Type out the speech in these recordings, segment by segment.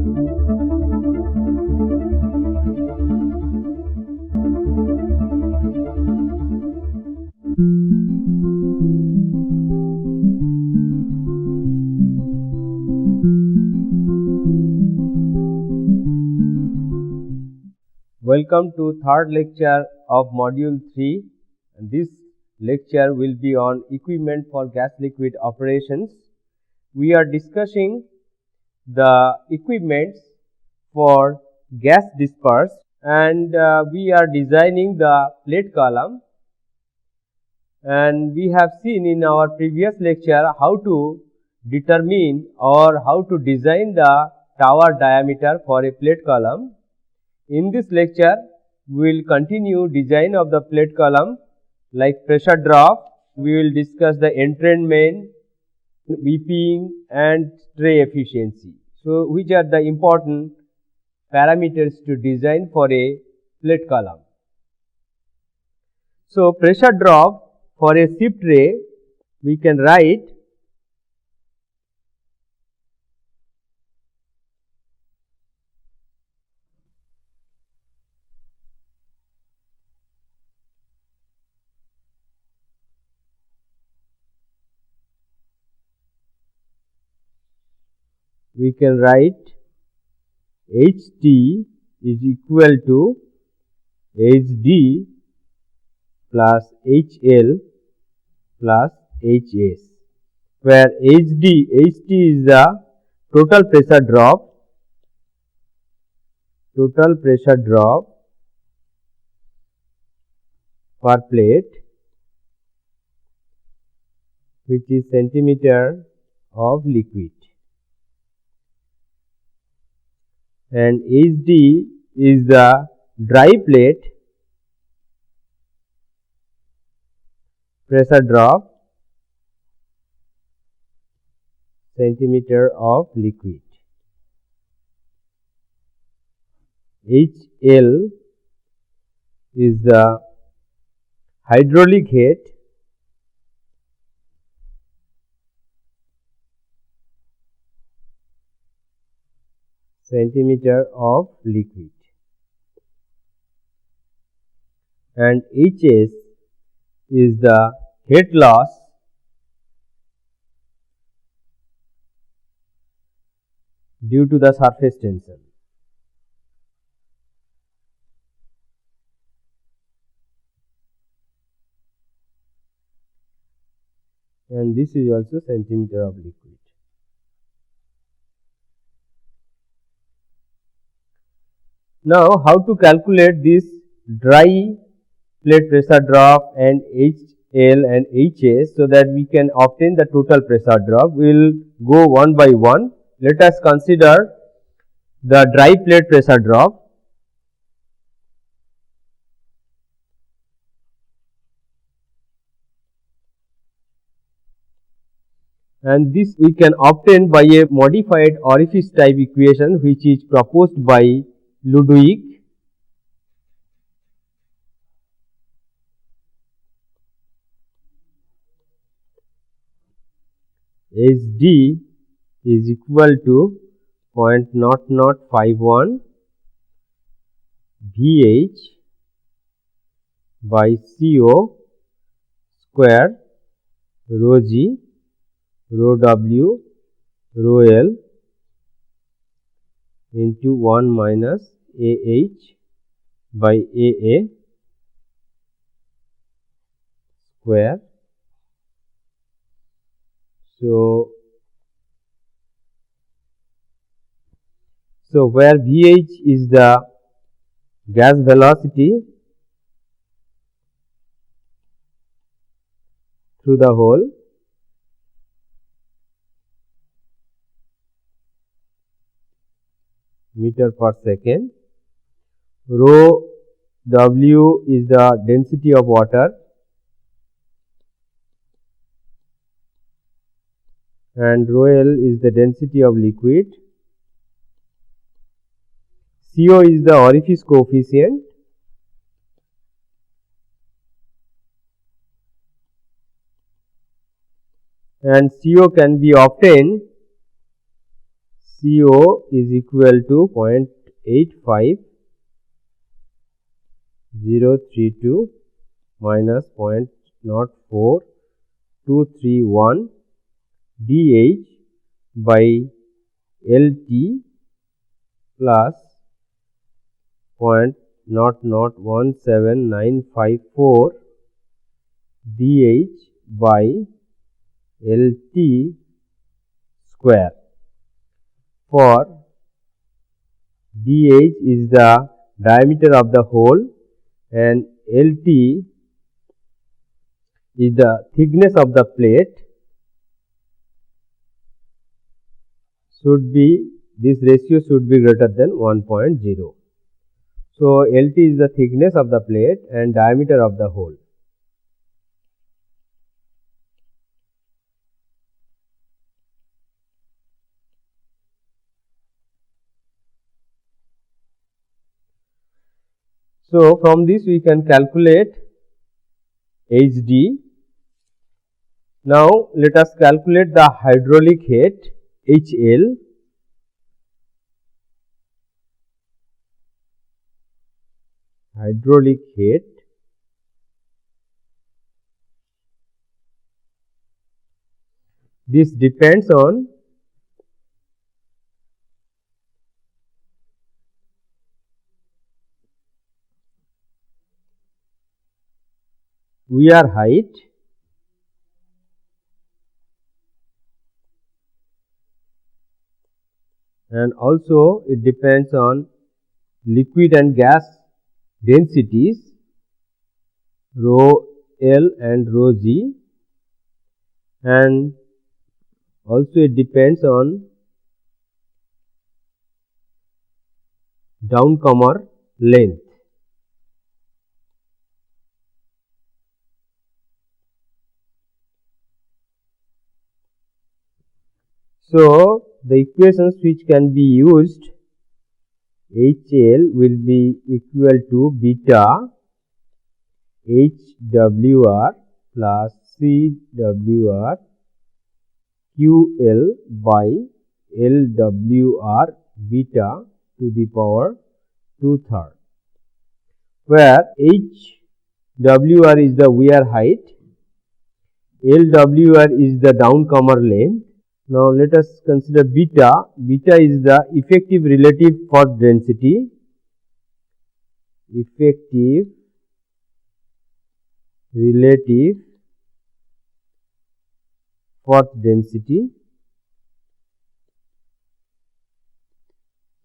Welcome to third lecture of module 3. This lecture will be on equipment for gas liquid operations. We are discussing the equipments for gas disperse, and we are designing the plate column, and we have seen in our previous lecture how to determine or how to design the tower diameter for a plate column. In this lecture, we will continue design of the plate column like pressure drop. We will discuss the entrainment, weeping and tray efficiency. So, which are the important parameters to design for a plate column. So, pressure drop for a ship tray, we can write HT is equal to HD plus HL plus HS, where HT is the total pressure drop per plate, which is centimeter of liquid, and HD is the dry plate pressure drop centimeter of liquid. HL is the hydraulic head centimeter of liquid, and HS is the head loss due to the surface tension. And this is also centimeter of liquid. Now, how to calculate this dry plate pressure drop and HL and HS, so that we can obtain the total pressure drop? We will go one by one. Let us consider the dry plate pressure drop. And this we can obtain by a modified orifice type equation, which is proposed by Ludwig. HD is equal to 0.0051 VH by CO square rho G rho W rho L into 1 minus AH by AA square. So where VH is the gas velocity through the hole, meter per second, rho W is the density of water, and rho L is the density of liquid. CO is the orifice coefficient, and CO can be obtained CO is equal to 0.85032 minus 0.04231 dH by LT plus 0.017954 dH by LT square. For dH is the diameter of the hole and LT is the thickness of the plate. This ratio should be greater than 1.0. So, LT is the thickness of the plate and diameter of the hole. So, from this we can calculate HD. Now, let us calculate the hydraulic head HL. Hydraulic head this depends on weir height and also it depends on liquid and gas densities rho L and rho G, and also it depends on downcomer length. So, the equations which can be used, HL will be equal to beta HWR plus CWR QL by LWR beta to the power 2/3, where HWR is the weir height, LWR is the downcomer length. Now, let us consider beta. Beta is the effective relative force density. Effective relative force density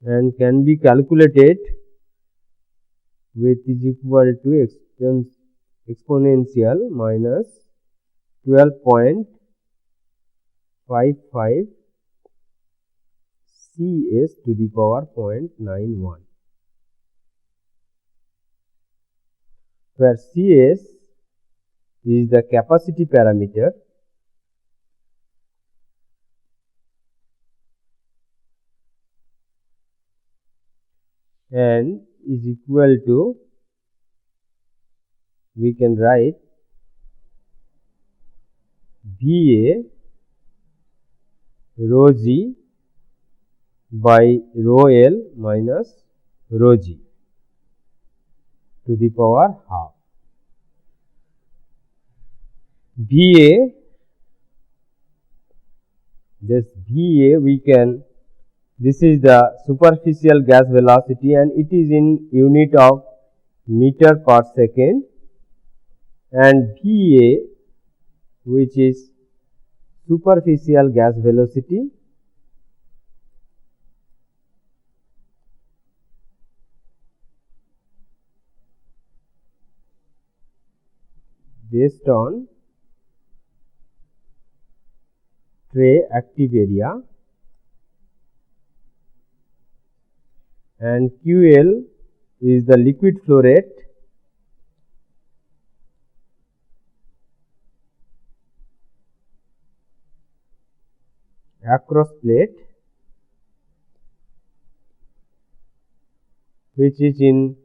and can be calculated with is equal to exponential minus 12.55 CS to the power 0.91, where CS is the capacity parameter and is equal to, we can write VA rho G by rho L minus rho G to the power half. VA, this VA we can, this is the superficial gas velocity and it is in unit of meter per second, and VA, which is superficial gas velocity, based on tray active area, and QL is the liquid flow rate across plate, which is in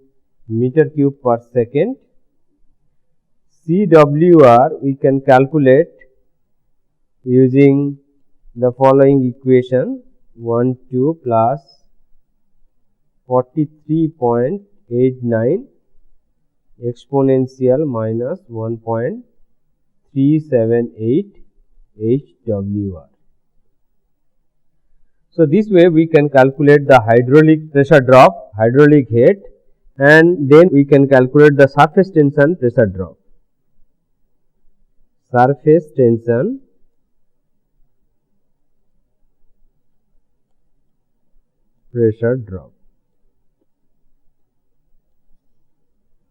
meter cube per second. CWR we can calculate using the following equation. 12 plus 43.89 exponential minus 1.378 HWR. So, this way we can calculate the hydraulic pressure drop, hydraulic head, and then we can calculate the surface tension pressure drop. Surface tension pressure drop.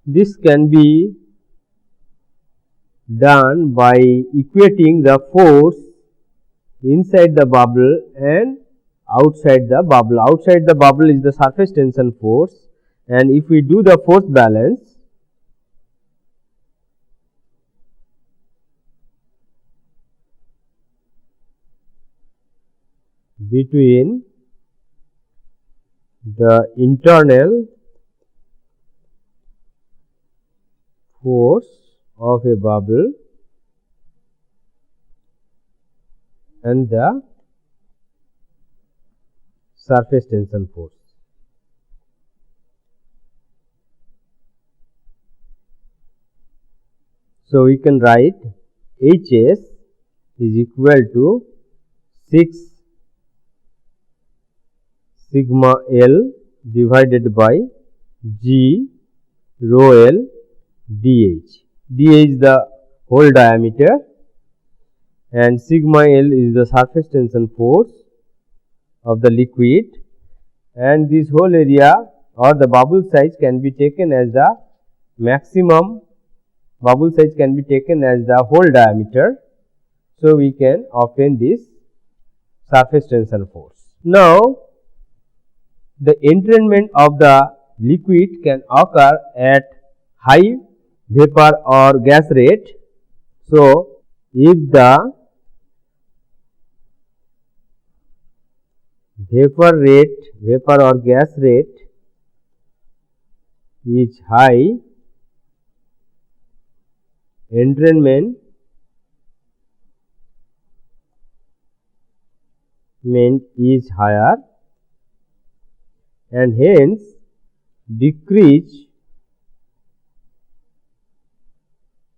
This can be done by equating the force inside the bubble and outside the bubble. Outside the bubble is the surface tension force, and if we do the force balance, between the internal force of a bubble and the surface tension force. So, we can write Hs is equal to 6 sigma L divided by G rho L dH. dH is the hole diameter and sigma L is the surface tension force of the liquid, and this whole area or the bubble size can be taken as the maximum bubble size can be taken as the hole diameter. So, we can obtain this surface tension force. Now, the entrainment of the liquid can occur at high vapor or gas rate. So, if the vapor or gas rate is high, entrainment is higher, and hence decrease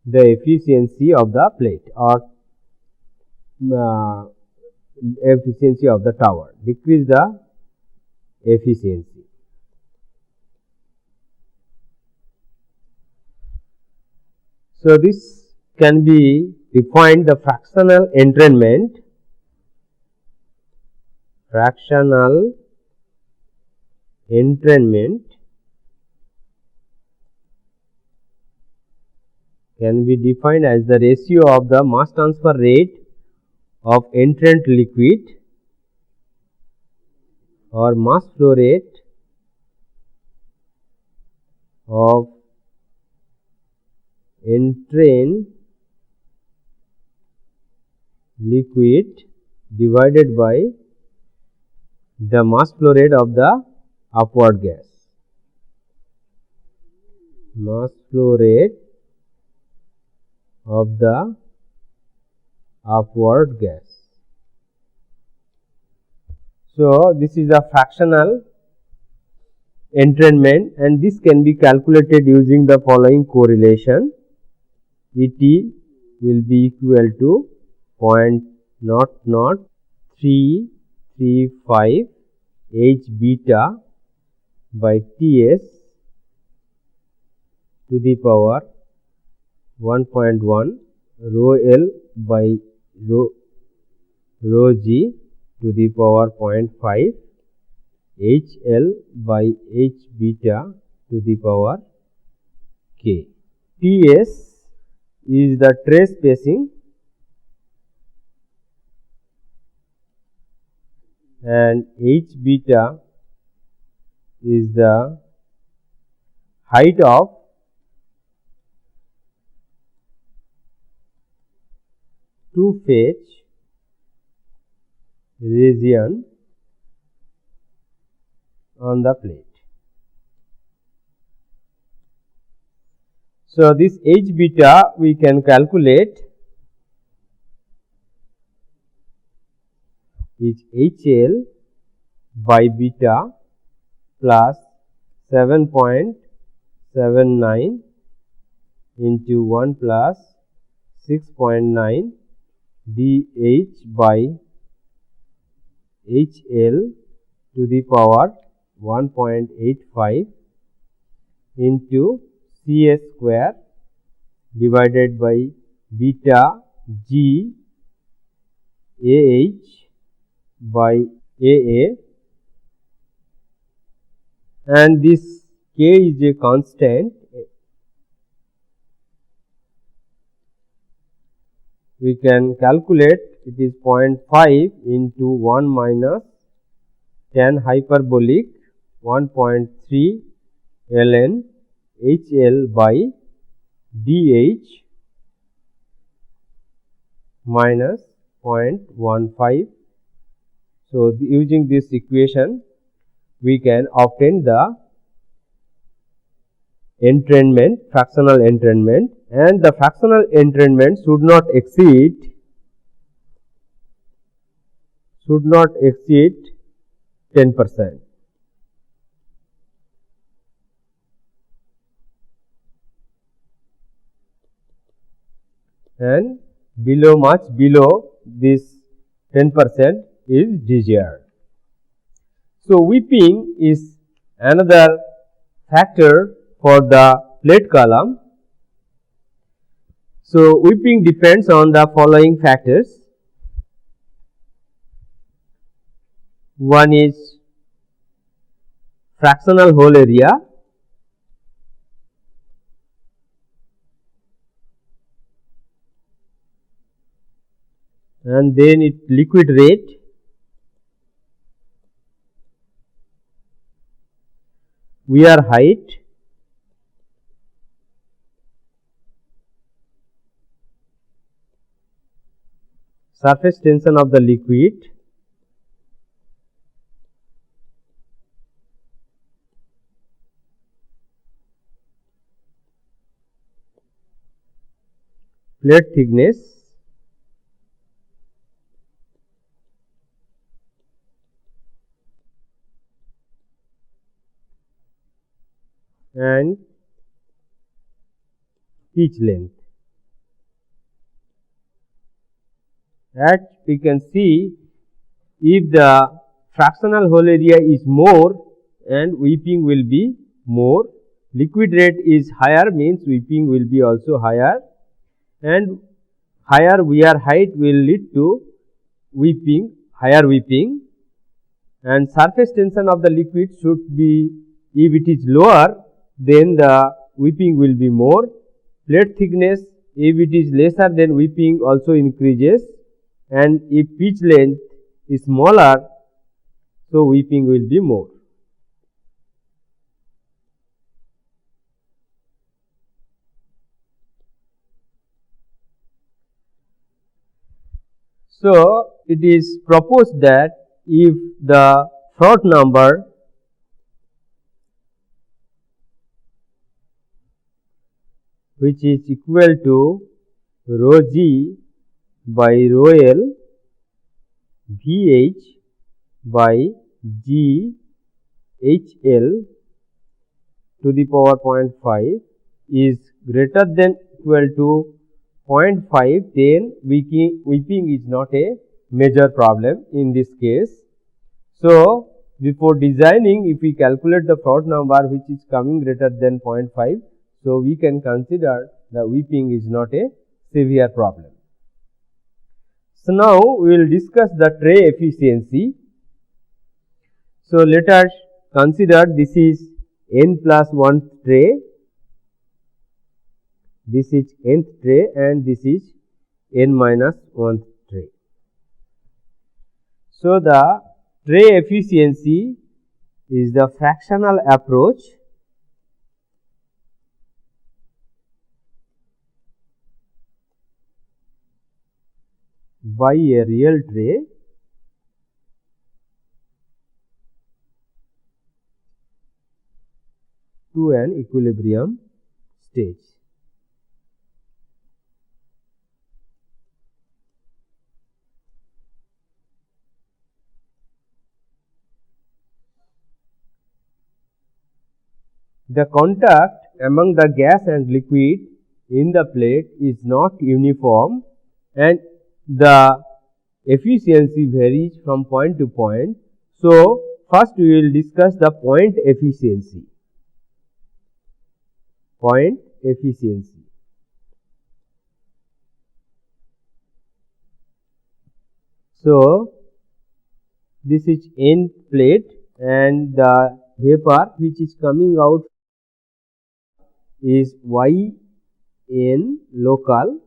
the efficiency of the plate or efficiency of the tower, decrease the efficiency. So, this can be defined the fractional entrainment. Fractional entrainment can be defined as the ratio of the mass transfer rate of entrained liquid or mass flow rate of entrained liquid divided by the mass flow rate of the upward gas. Mass flow rate of the upward gas. So, this is a fractional entrainment, and this can be calculated using the following correlation. Et will be equal to 0.00335 H beta by Ts to the power 1.1 rho L by rho G to the power 0.5 H L by H beta to the power K. Ts is the trace spacing and H beta is the height of two-phase region on the plate. So, this H beta we can calculate is HL by beta plus 7.79 into 1 plus 6.9 dH by HL to the power 1.85 into CS square divided by beta G AH by AA, and this K is a constant. We can calculate it is 0.5 into 1 minus tan hyperbolic 1.3 ln HL by DH minus 0.15. So, using this equation we can obtain the entrainment, fractional entrainment, and the fractional entrainment should not exceed 10%. And much below this 10% is desired. So, weeping is another factor for the plate column. So, weeping depends on the following factors. One is fractional hole area, and then its liquid rate, weir height, surface tension of the liquid, plate thickness, and pitch length. As we can see, if the fractional hole area is more and weeping will be more, liquid rate is higher means weeping will be also higher, and higher weir height will lead to weeping, higher weeping, and surface tension of the liquid should be, if it is lower then the weeping will be more. Plate thickness, if it is lesser then weeping also increases, and if pitch length is smaller, so weeping will be more. So, it is proposed that if the Froude number which is equal to rho g by rho l VH by G HL to the power 0.5 is greater than equal to 0.5, then weeping is not a major problem in this case. So, before designing, if we calculate the Froude number which is coming greater than 0.5, so we can consider the weeping is not a severe problem. So, now we will discuss the tray efficiency. So, let us consider this is n plus 1 tray, this is nth tray, and this is n minus 1 tray. So, the tray efficiency is the fractional approach by a real tray to an equilibrium stage. the contact among the gas and liquid in the plate is not uniform and the efficiency varies from point to point. So, first we will discuss the point efficiency. Point efficiency. So, this is end plate and the vapor which is coming out is yn local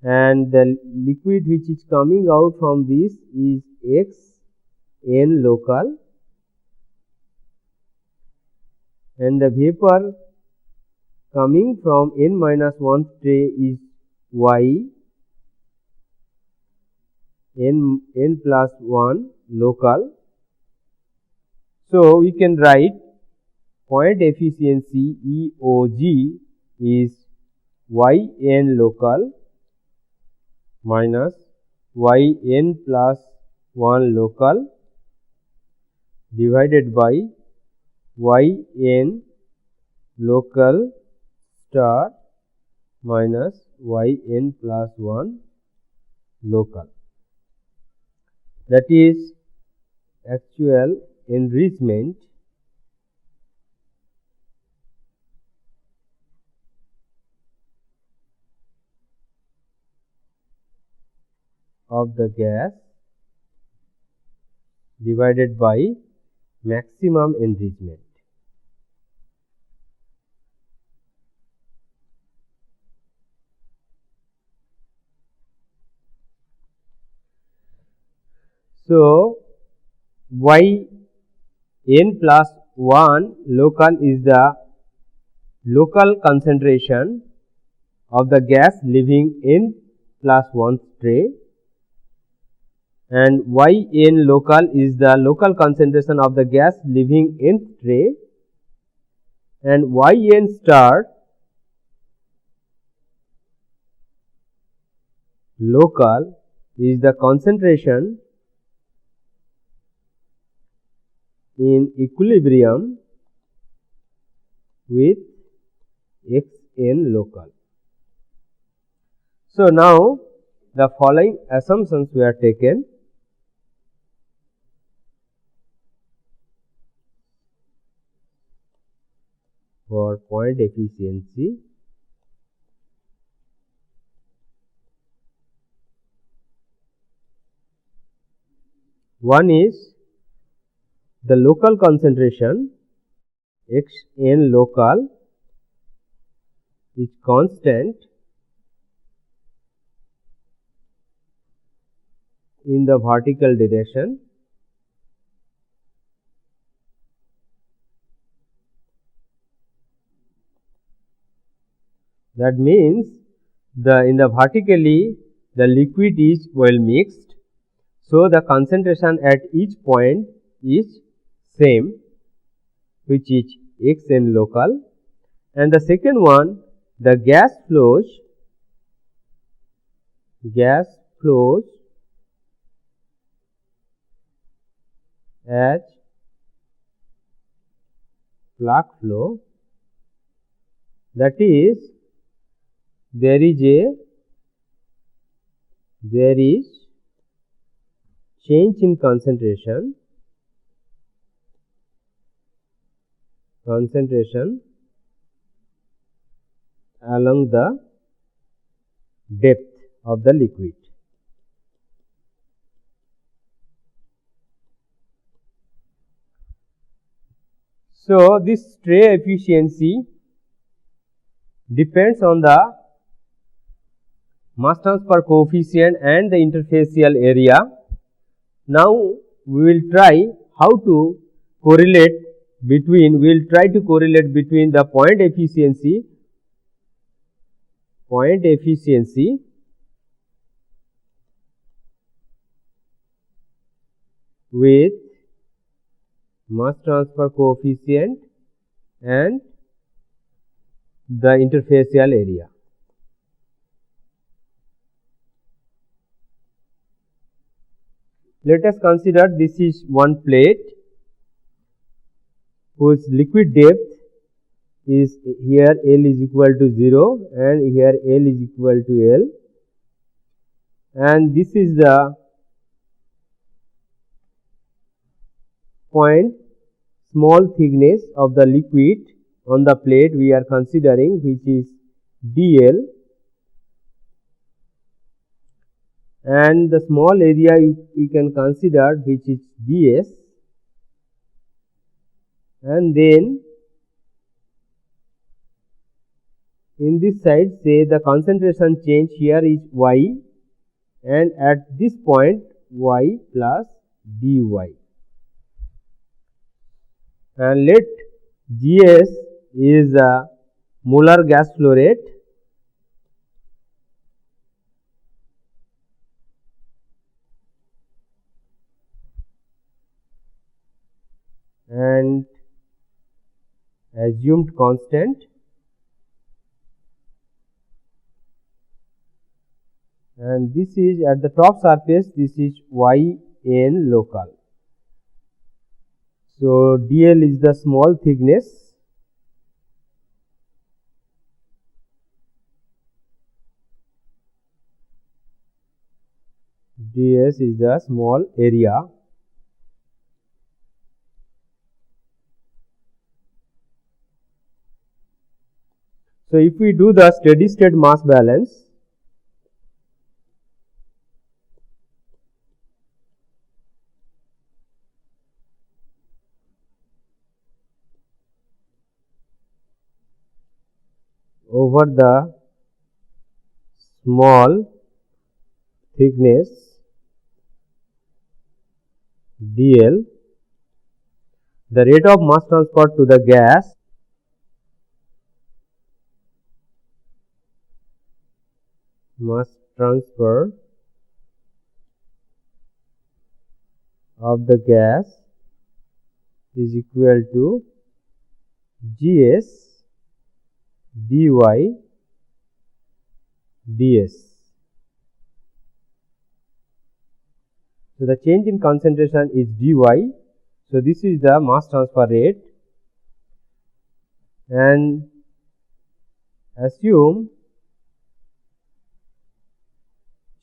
and the liquid which is coming out from this is xn local and the vapor coming from n minus 1 tray is y n plus 1 local. So, we can write point efficiency EOG is yn local minus yn plus 1 local divided by yn local star minus yn plus 1 local. That is actual enrichment of the gas divided by maximum enrichment. So, yn plus 1 local is the local concentration of the gas leaving n plus 1 tray and yn local is the local concentration of the gas leaving nth tray and yn star local is the concentration in equilibrium with xn local. So, now the following assumptions were taken. For point efficiency. One is the local concentration xn local is constant in the vertical direction. That means in the vertically the liquid is well mixed. So, the concentration at each point is same, which is xn local, and the second one, the gas flows as plug flow, that is there is change in concentration along the depth of the liquid. So, this tray efficiency depends on the mass transfer coefficient and the interfacial area. Now, we will try how to correlate between, we will try to correlate between the point efficiency with mass transfer coefficient and the interfacial area. Let us consider this is one plate whose liquid depth is here L is equal to 0 and here L is equal to L, and this is the point small thickness of the liquid on the plate we are considering, which is dl, and the small area you can consider, which is ds, and then in this side say the concentration change here is y, and at this point y plus dy, and let Gs is a molar gas flow rate, and assumed constant, and this is at the top surface, this is yn local. So dl is the small thickness, ds is the small area, so if we do the steady state mass balance, over the small thickness dl, the rate of mass transfer to the gas of the gas is equal to Gs dy ds. So the change in concentration is dy. So this is the mass transfer rate, and assume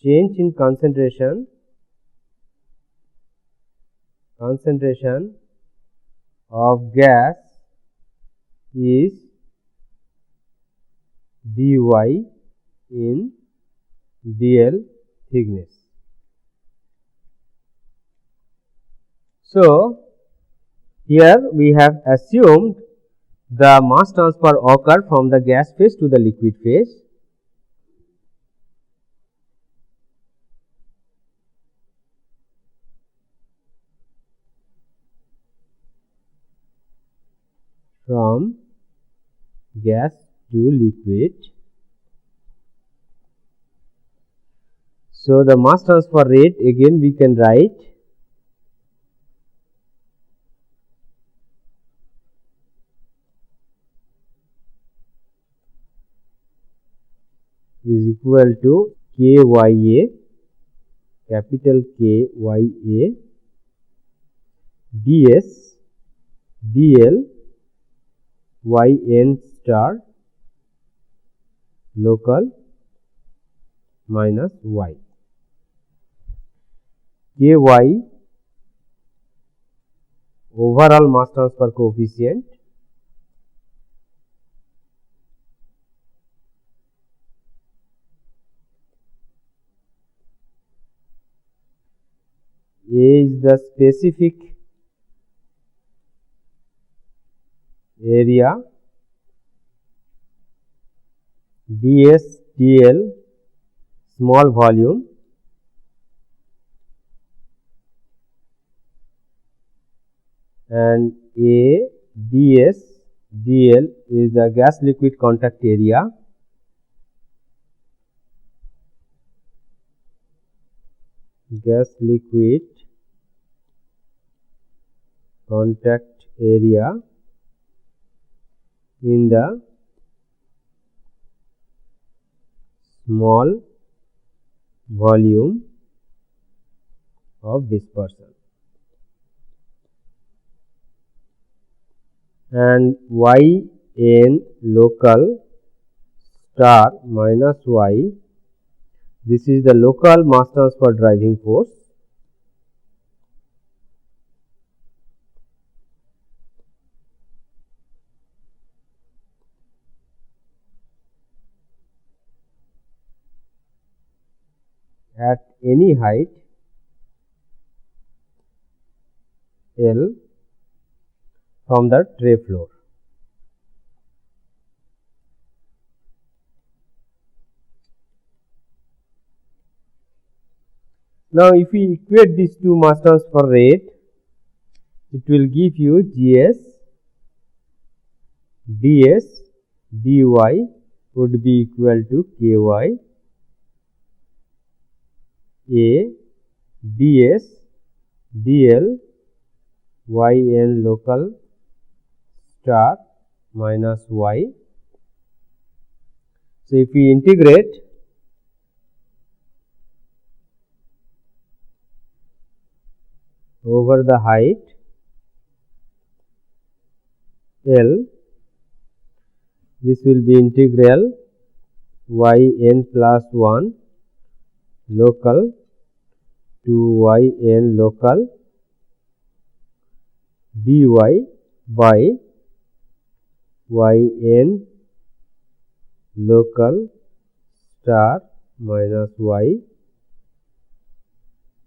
change in concentration of gas is dy in dl thickness. So here we have assumed the mass transfer occur from the gas phase to the liquid phase. From gas to liquid. So the mass transfer rate again we can write is equal to Kya, capital Kya, ds dl yn star local minus y. Ky overall mass transfer coefficient, A is the specific area, ds dl small volume, and A ds dl is the gas liquid contact area, gas liquid contact area in the small volume of dispersion. and yn local star minus y. This is the local mass transfer driving force. At any height L from the tray floor. Now, if we equate these two mass transfer rate, it will give you Gs ds dy would be equal to Ky A ds dl yn local star minus y. So, if we integrate over the height L, this will be integral yn plus 1 local to yn local dy by yn local star minus y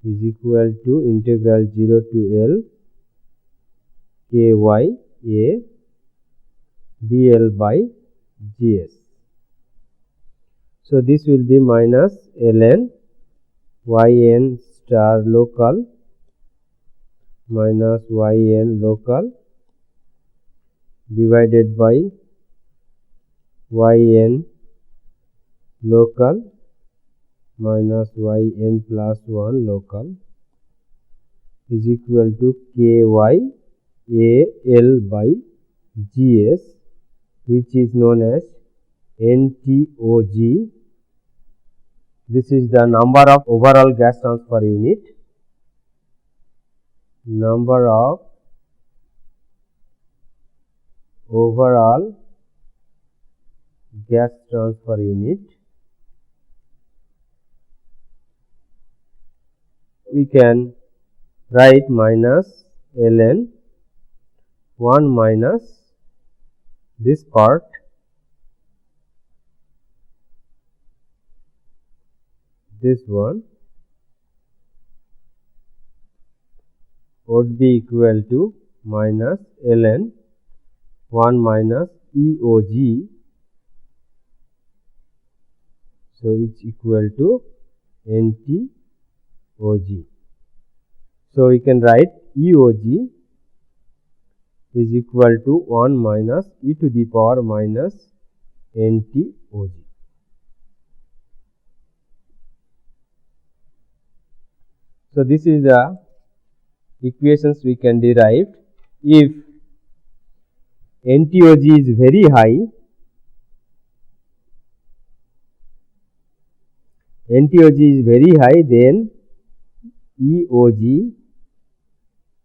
is equal to integral 0 to L Ky A dl by Gs. So, this will be minus ln yn star local minus yn local divided by yn local minus yn plus 1 local is equal to Ky A L by Gs, which is known as NTOG. This is the number of overall gas transfer unit. Number of overall gas transfer unit. We can write minus ln 1 minus this part this one would be equal to minus ln 1 minus EOG. So, it's equal to NTOG. So, we can write EOG is equal to 1 minus e to the power minus NTOG. So, this is the equations we can derive. If NTOG is very high, then EOG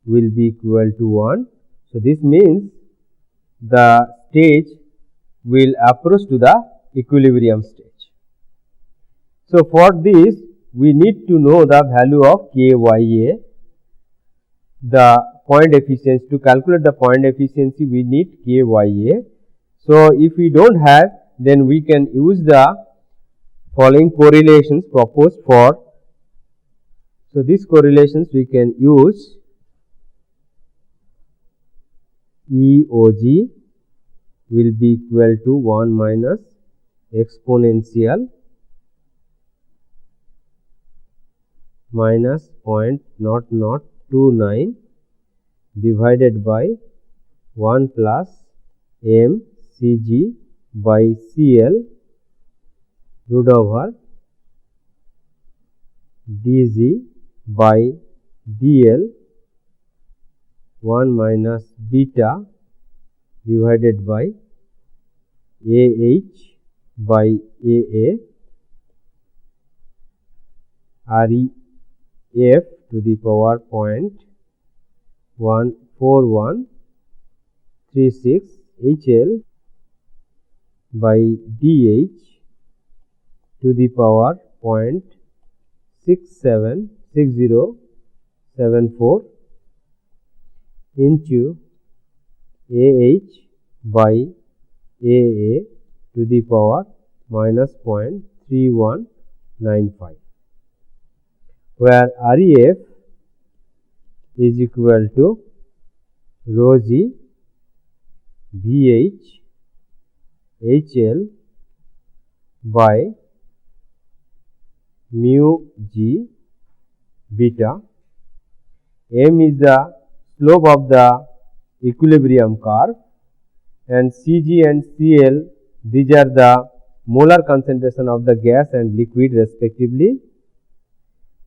will be equal to 1. So, this means the stage will approach to the equilibrium stage. So, for this we need to know the value of Kya, the point efficiency. To calculate the point efficiency we need Kya. So, if we do not have, then we can use the following correlations proposed for. So, these correlations we can use. EOG will be equal to 1 minus exponential minus 0.0029 divided by 1 plus mCg by Cl root over dg by dl 1 minus beta divided by AH by AA REF to the power 0.1413 36 HL by DH to the power 0.676074 into AH by AA to the power minus 0.3195, where REF is equal to rho G VH HL by mu G beta. M is the slope of the equilibrium curve, and Cg and Cl, these are the molar concentration of the gas and liquid respectively,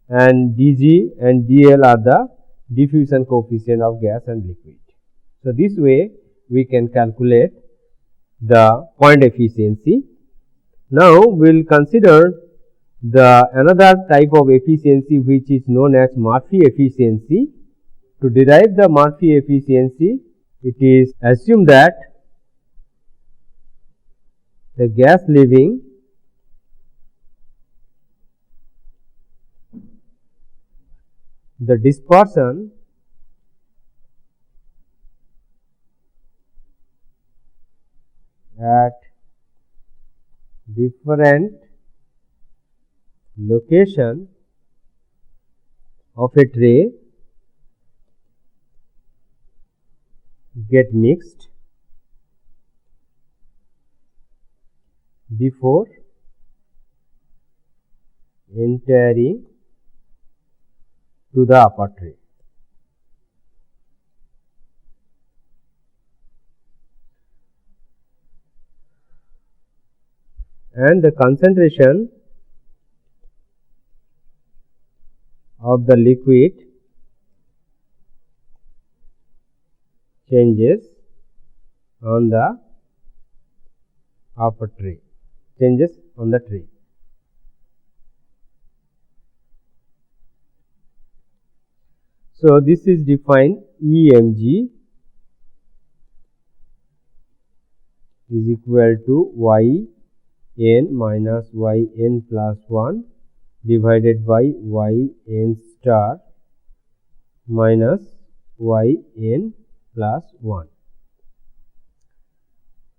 and Dg and Dl are the diffusion coefficient of gas and liquid. So, this way we can calculate the point efficiency. Now, we will consider the another type of efficiency, which is known as Murphy efficiency. To derive the Murphy efficiency, it is assumed that the gas leaving the dispersion at different location of a tray get mixed before entering to the upper tray. And the concentration of the liquid changes on the upper tray, changes on the tray. So, this is defined EmG is equal to Yn minus Yn plus 1 divided by Yn star minus Yn plus 1,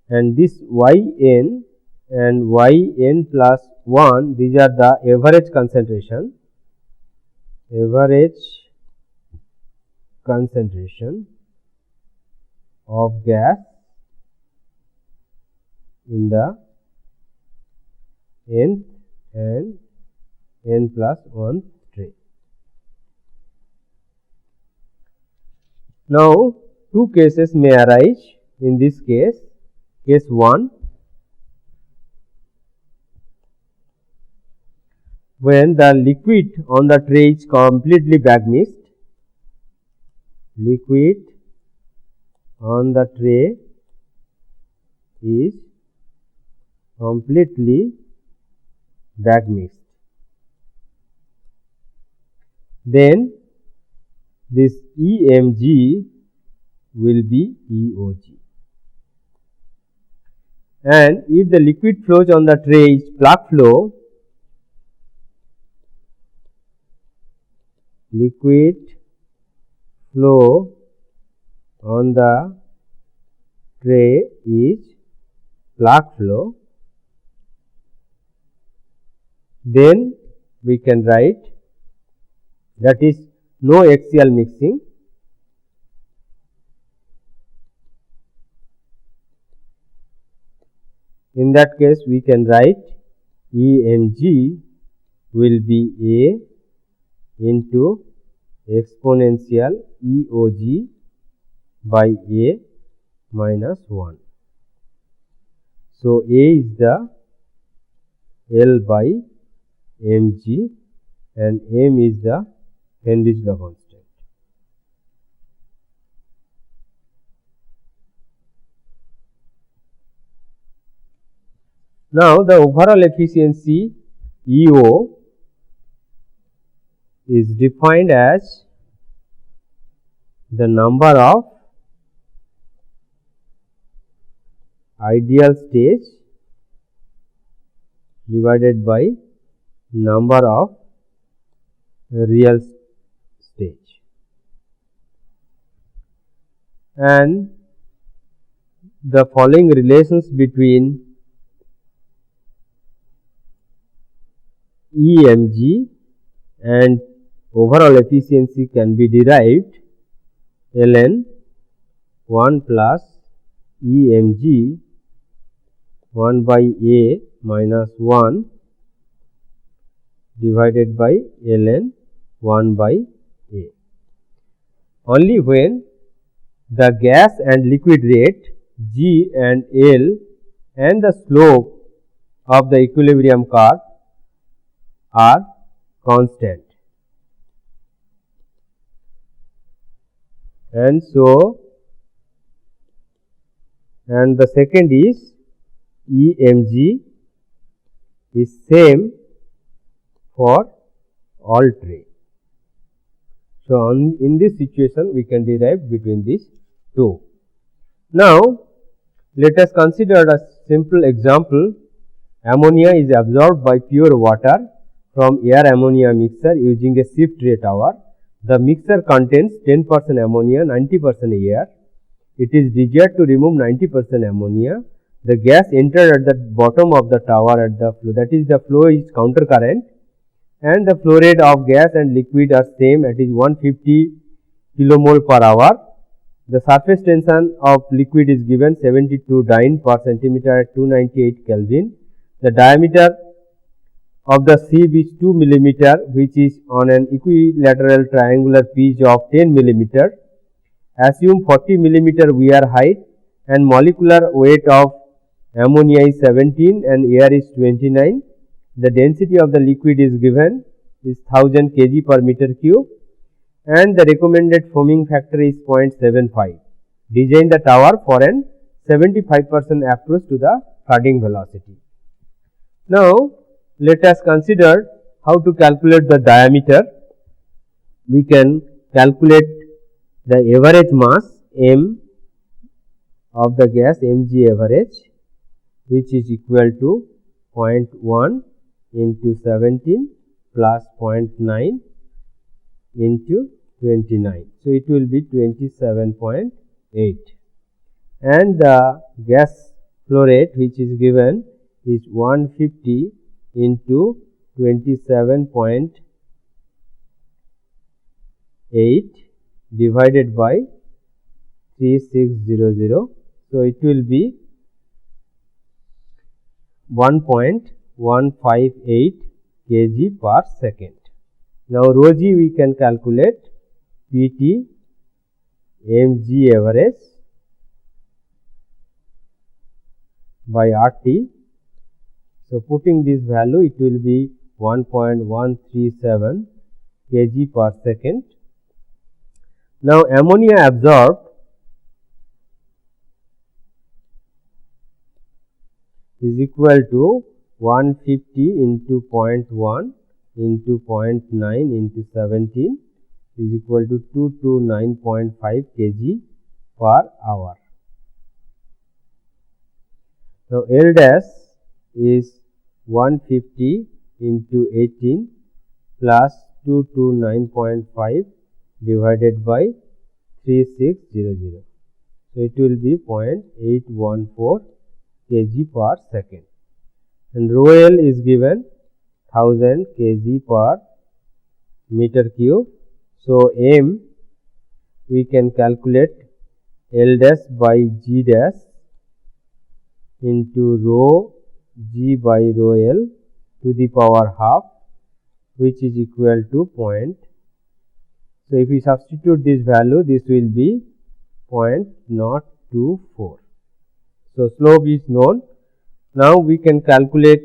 and this Yn and Yn plus 1, these are the average concentration, of gas in the nth and n plus 1 tray. Now, two cases may arise in this case. Case 1, when the liquid on the tray is completely bag mixed, liquid on the tray is completely bag mixed. Then this EmG will be EOG, and if the liquid flows on the tray is plug flow, liquid flow on the tray is plug flow, then we can write, that is no axial mixing. In that case, we can write EmG will be A into exponential EOG by A minus 1. So, A is the L by mg and m is the Henry's law constant. Now, the overall efficiency EO is defined as the number of ideal stage divided by number of real stage. And the following relations between EMG and overall efficiency can be derived. ln 1 plus EMG 1 by A minus 1 divided by ln 1 by A. Only when the gas and liquid rate G and L and the slope of the equilibrium curve are constant. And so, and the second is EMG is same for all tray. So, in this situation we can derive between these two. Now, let us consider a simple example. Ammonia is absorbed by pure water from air ammonia mixture using a shift rate tower. The mixture contains 10% ammonia, 90% air. It is desired to remove 90% ammonia. The gas entered at the bottom of the tower at the flow, that is the flow is counter current, and the flow rate of gas and liquid are same, it is 150 kilomole per hour. The surface tension of liquid is given 72 dyne per centimeter at 298 Kelvin. The diameter of the sieve is 2 millimeter, which is on an equilateral triangular pitch of 10 millimeter. Assume 40 millimeter weir height and molecular weight of ammonia is 17 and air is 29. The density of the liquid is given is 1000 kg per meter cube and the recommended foaming factor is 0.75. Design the tower for an 75% approach to the flooding velocity. Now, let us consider how to calculate the diameter. We can calculate the average mass M of the gas Mg average, which is equal to 0.1 into 17 plus 0.9 into 29. So, it will be 27.8 and the gas flow rate which is given is 150 into 27.8 divided by 3600. So, it will be 1.158 kg per second. Now, rho g we can calculate Pt mg average by RT. So, putting this value it will be 1.137 kg per second. Now, ammonia absorbed is equal to 150 into 0.1 into 0.9 into 17 is equal to 229.5 kg per hour. Now, L dash is 150 into 18 plus 229.5 divided by 3600. So, it will be 0.814 kg per second and rho L is given 1000 kg per meter cube. So, M we can calculate L dash by G dash into rho G by rho L to the power half, which is equal to point. So, if we substitute this value, this will be 0.024. So, slope is known. Now, we can calculate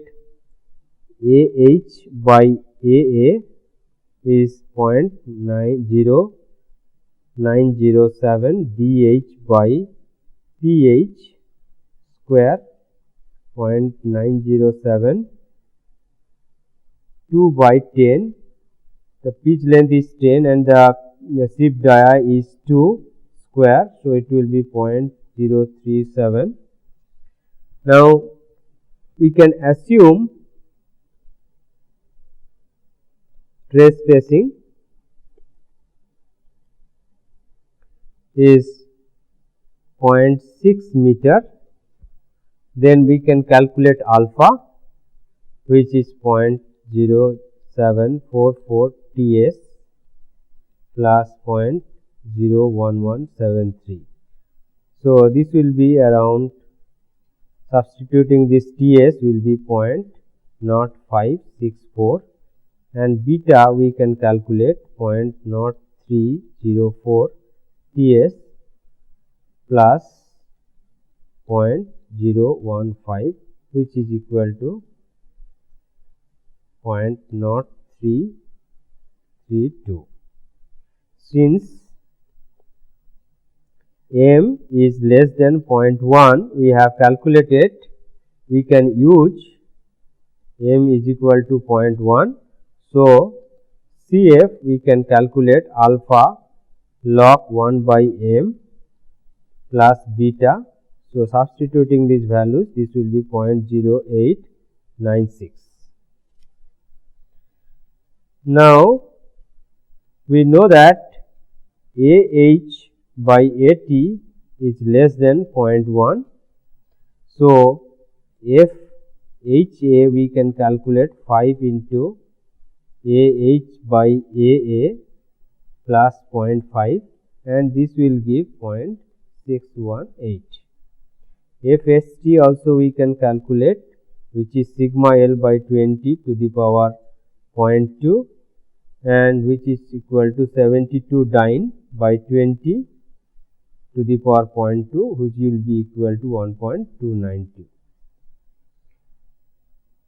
AH by AA is 0.90907, DH by PH square 0.907, 2 by 10, the pitch length is 10 and the sieve dia is 2 square. So, it will be 0.037 Now we can assume trace spacing is 0.6 meter, then we can calculate alpha, which is 0.0744 TS plus 0.01173. So this will be around, substituting this TS will be 0.0564, and beta we can calculate 0.0304 TS plus 0.015, which is equal to 0.0332. Since m is less than 0.1, we have calculated, we can use m is equal to 0.1. So CF we can calculate alpha log 1 by m plus beta. So substituting these values, this will be 0.0896. Now we know that AH by AT is less than 0.1. So FHA we can calculate 5 into AH by AA plus 0.5, and this will give 0.618. FST also we can calculate, which is sigma L by 20 to the power 0.2, and which is equal to 72 dyne by 20 to the power 0.2, which will be equal to 1.292.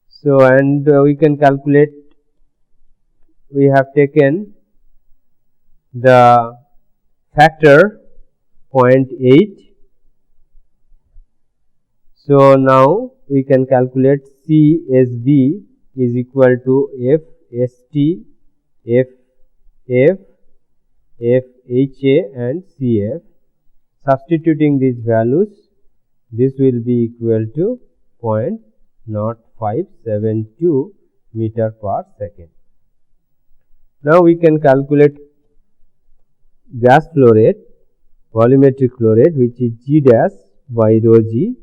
So, and we can calculate, we have taken the factor 0.8. So now we can calculate CSB is equal to FST, FF, FHA and CF. Substituting these values, this will be equal to 0.0572 meter per second. Now we can calculate gas flow rate, volumetric flow rate, which is G dash by rho G,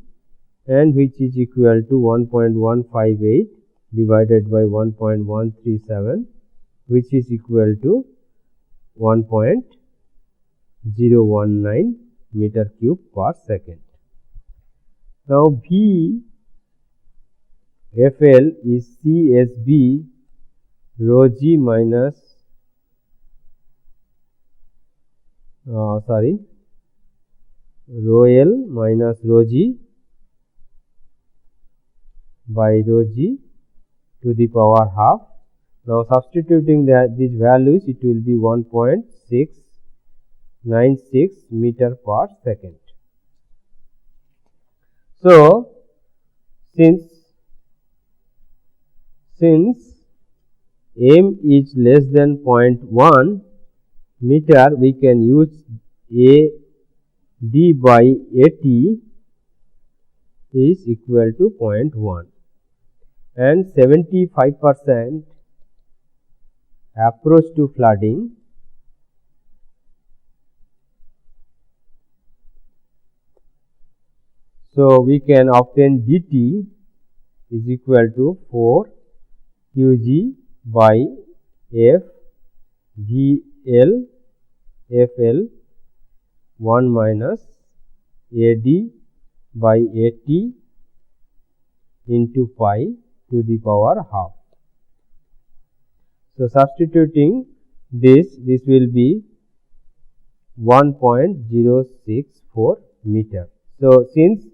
and which is equal to 1.158 divided by 1.137, which is equal to 1.019 meter cube per second. Now VFL is CSB rho G minus rho L minus rho G by rho G to the power half. Now substituting these values, it will be 1.696 meter per second. So since m is less than 0.1 meter, we can use AD by AT is equal to 0.1, and 75% approach to flooding. So we can obtain dt is equal to 4 Qg by F VL FL 1 minus AD by AT into pi to the power half. So substituting this will be 1.064 meter. So since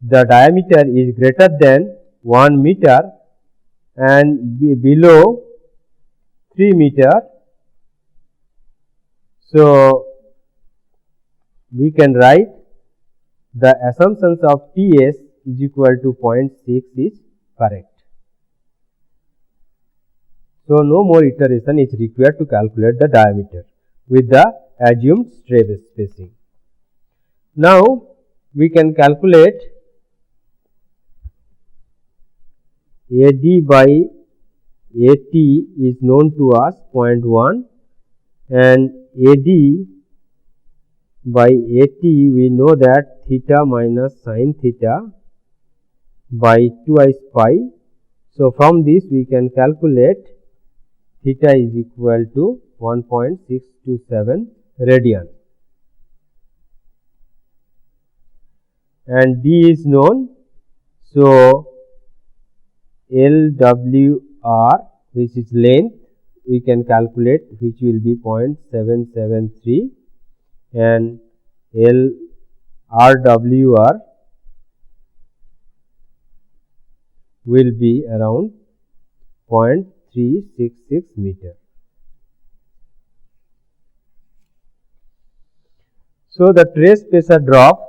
the diameter is greater than 1 meter and below 3 meter, so we can write the assumptions of TS is equal to 0.6 is correct. So no more iteration is required to calculate the diameter with the assumed trace spacing. Now we can calculate AD by AT is known to us 0.1 and AD by AT we know that theta minus sin theta by twice pi. So, from this we can calculate theta is equal to 1.627 radian and D is known. So, LWR, which is length, we can calculate, which will be 0.773 and RWR will be around 0.366 meter. So, the trace pressure drop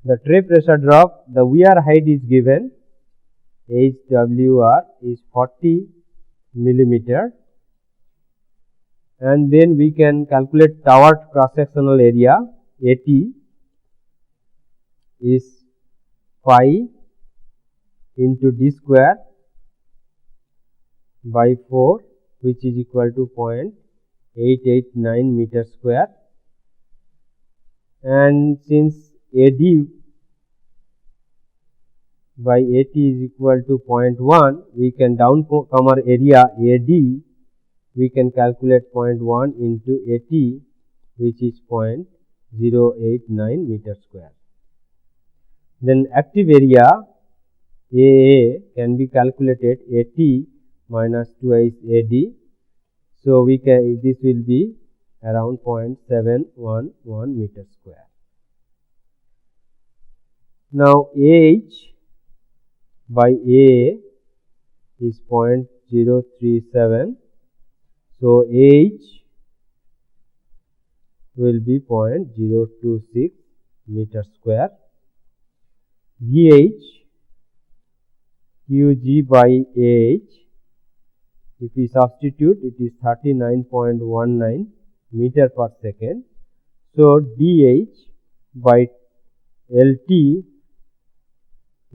the wear height is given, HWR is 40 millimeter, and then we can calculate tower cross sectional area. AT is pi into D square by 4, which is equal to 0.889 meter square, and since AD by AT is equal to 0.1, we can downcomer area AD, we can calculate 0.1 into AT, which is 0.089 meter square. Then active area AA can be calculated AT minus twice AD. So, we can, this will be around 0.711 meter square. Now, AH by AA is 0.037. So, AH will be 0.026 meter square. VH QG by AH, if we substitute, it is 39.19 meter per second. So, DH by LT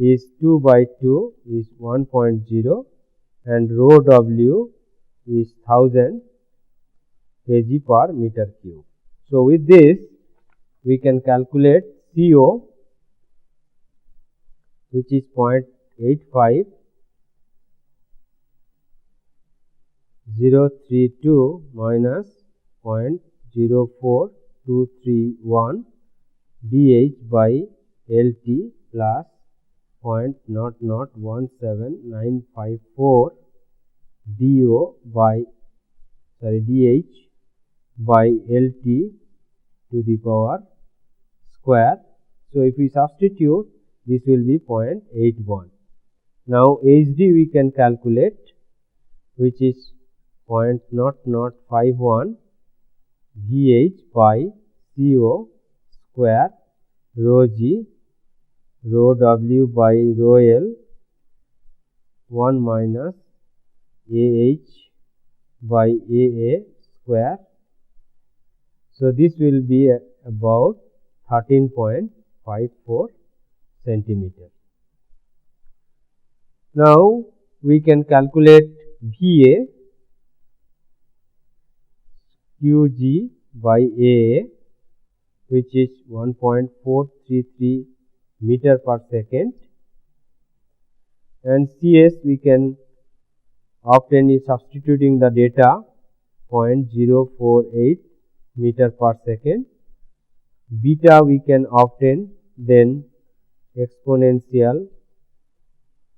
is 2 by 2 is 1.0 and rho W is 1000 kg per meter cube. So, with this we can calculate CO, which is 0.85 032 minus 0.04231 DH by LT plus 0.0017954 DH by LT to the power square. So, if we substitute, this will be 0.81. Now, HD we can calculate, which is 0.0051 VH by CO square rho G rho W by rho L 1 minus AH by AA square. So, this will be about 13.54 centimeter. Now, we can calculate VA QG by AA, which is 1.433 meter per second, and CS we can obtain is substituting the data 0.048 meter per second. Beta we can obtain then exponential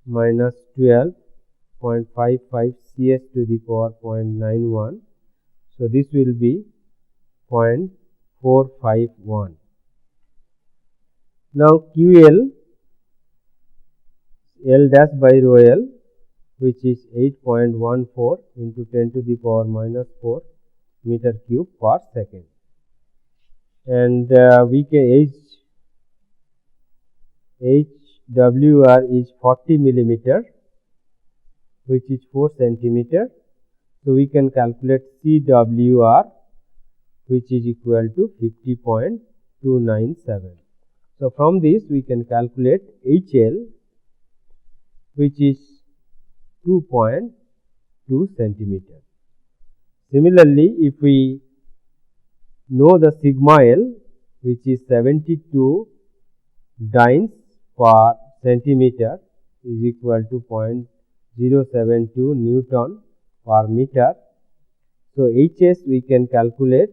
minus 12.55 CS to the power 0.91. So, this will be 0.451. Now, QL L dash by rho L, which is 8.14 into 10 to the power minus 4 meter cube per second, and we can HWR is 40 millimeter, which is 4 centimeter. So, we can calculate CWR, which is equal to 50.6 297. So, from this we can calculate HL, which is 2.2 centimeter. Similarly, if we know the sigma L, which is 72 dynes per centimeter, is equal to 0.072 Newton per meter. So, HS we can calculate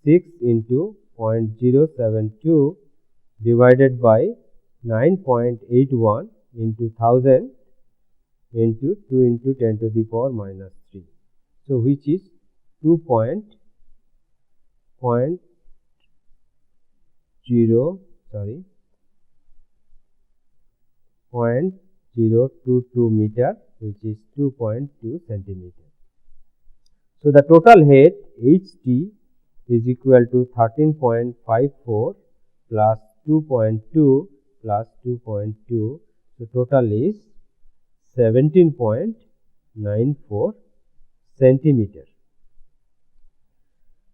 6 into 0.072 divided by 9.81 into 1000 into 2 into 10 to the power minus 3. So, which is 0.22 meter, which is 2.2 centimeter. So, the total height HT is equal to 13.54 plus 2.2 plus 2.2. So, total is 17.94 centimeter.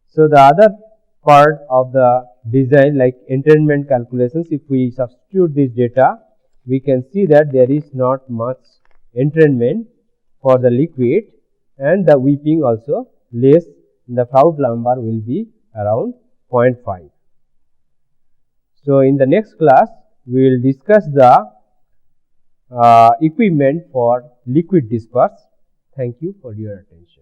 So, the other part of the design, like entrainment calculations, if we substitute this data, we can see that there is not much entrainment for the liquid, and the weeping also less. The Froude number will be around 0.5. So, in the next class we will discuss the equipment for liquid disperse. Thank you for your attention.